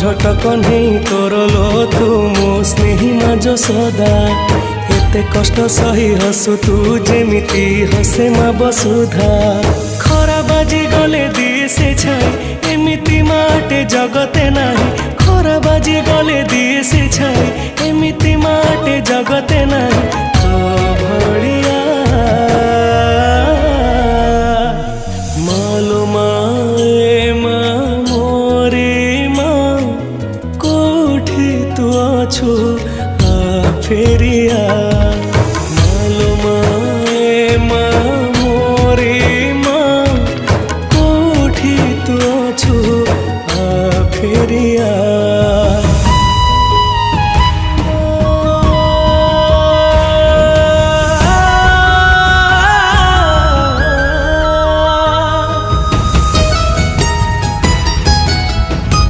झटक नहीं तोर लो तू मो स्नेही माज सदा एते कष्ट सही हसु तू जेमिति हसे मा बसुधा खरा बाजी गले दिए छाई एमिति माटे जगते नाही खरा बाजी गले दिए छाई एमिति माटे जगते नाही तो भड़िया मालो माए मा मोरे मा कोठी तू अछु आ फेरिया मालो माए मा मोरे मा कोठी तू अछु आ फेरिया।